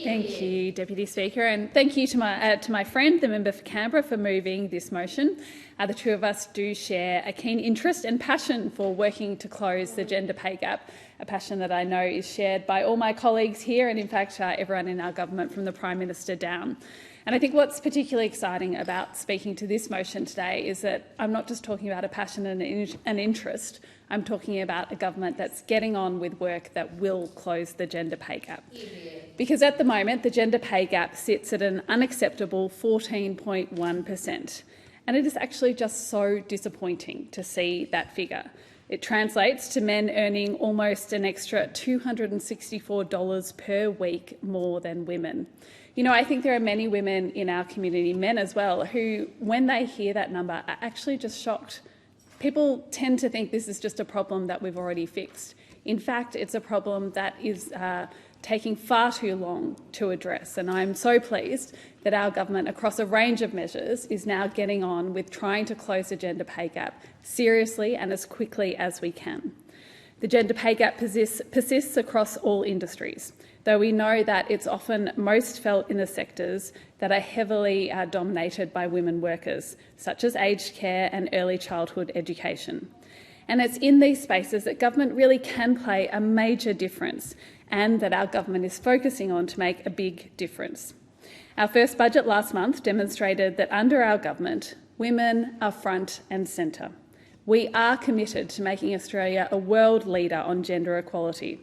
Thank you, Deputy Speaker, and thank you to my friend, the member for Canberra, for moving this motion. The two of us do share a keen interest and passion for working to close the gender pay gap, a passion that I know is shared by all my colleagues here and, in fact, everyone in our government from the Prime Minister down. And I think what's particularly exciting about speaking to this motion today is that I'm not just talking about a passion and an interest, I'm talking about a government that's getting on with work that will close the gender pay gap. Because at the moment, the gender pay gap sits at an unacceptable 14.1%. And it is actually just so disappointing to see that figure. It translates to men earning almost an extra $264 per week more than women. You know, I think there are many women in our community, men as well, who, when they hear that number, are actually just shocked. People tend to think this is just a problem that we've already fixed. In fact, it's a problem that is taking far too long to address, and I'm so pleased that our government, across a range of measures, is now getting on with trying to close the gender pay gap seriously and as quickly as we can. The gender pay gap persists across all industries, though we know that it's often most felt in the sectors that are heavily dominated by women workers, such as aged care and early childhood education. And it's in these spaces that government really can play a major difference, and that our government is focusing on to make a big difference. Our first budget last month demonstrated that under our government, women are front and centre. We are committed to making Australia a world leader on gender equality.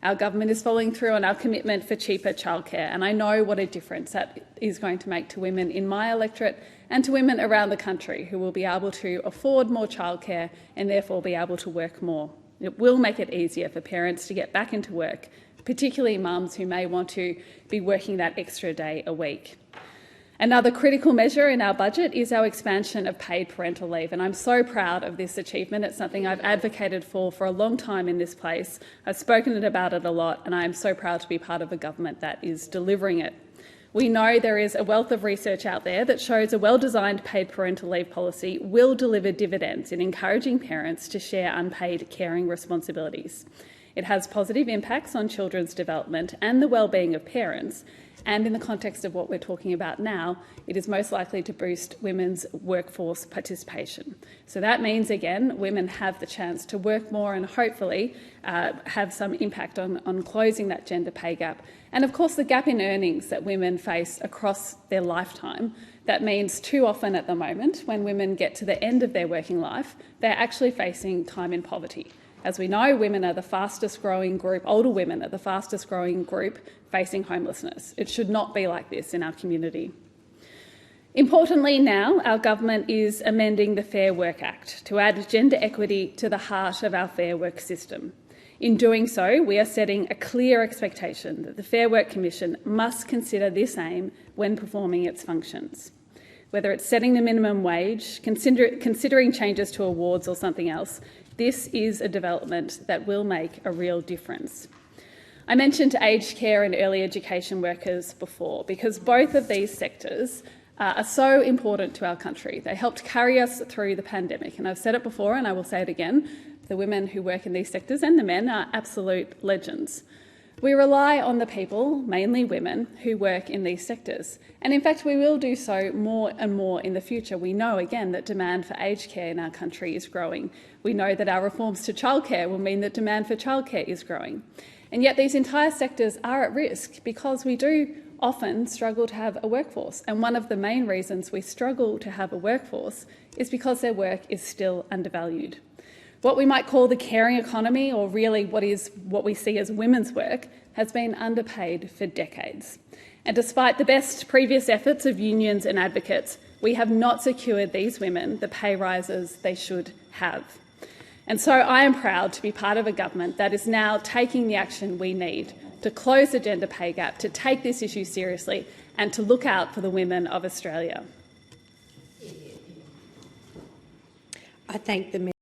Our government is following through on our commitment for cheaper childcare, and I know what a difference that is going to make to women in my electorate and to women around the country who will be able to afford more childcare and therefore be able to work more. It will make it easier for parents to get back into work, particularly mums who may want to be working that extra day a week. Another critical measure in our budget is our expansion of paid parental leave, and I'm so proud of this achievement. It's something I've advocated for a long time in this place. I've spoken about it a lot, and I am so proud to be part of a government that is delivering it. We know there is a wealth of research out there that shows a well-designed paid parental leave policy will deliver dividends in encouraging parents to share unpaid caring responsibilities. It has positive impacts on children's development and the well-being of parents, and in the context of what we're talking about now, it is most likely to boost women's workforce participation. So that means, again, women have the chance to work more and hopefully have some impact on closing that gender pay gap. And of course, the gap in earnings that women face across their lifetime. That means too often at the moment, when women get to the end of their working life, they're actually facing time in poverty. As we know, women are the fastest growing group, older women are the fastest growing group facing homelessness. It should not be like this in our community. Importantly now, our government is amending the Fair Work Act to add gender equity to the heart of our Fair Work system. In doing so, we are setting a clear expectation that the Fair Work Commission must consider this aim when performing its functions. Whether it's setting the minimum wage, considering changes to awards or something else, this is a development that will make a real difference. I mentioned aged care and early education workers before because both of these sectors are so important to our country. They helped carry us through the pandemic, and I've said it before and I will say it again, the women who work in these sectors and the men are absolute legends. We rely on the people, mainly women, who work in these sectors. And in fact, we will do so more and more in the future. We know, again, that demand for aged care in our country is growing. We know that our reforms to childcare will mean that demand for childcare is growing. And yet these entire sectors are at risk because we do often struggle to have a workforce. And one of the main reasons we struggle to have a workforce is because their work is still undervalued. What we might call the caring economy, or really what we see as women's work, has been underpaid for decades. And despite the best previous efforts of unions and advocates, we have not secured these women the pay rises they should have. And so I am proud to be part of a government that is now taking the action we need to close the gender pay gap, to take this issue seriously and to look out for the women of Australia. I thank the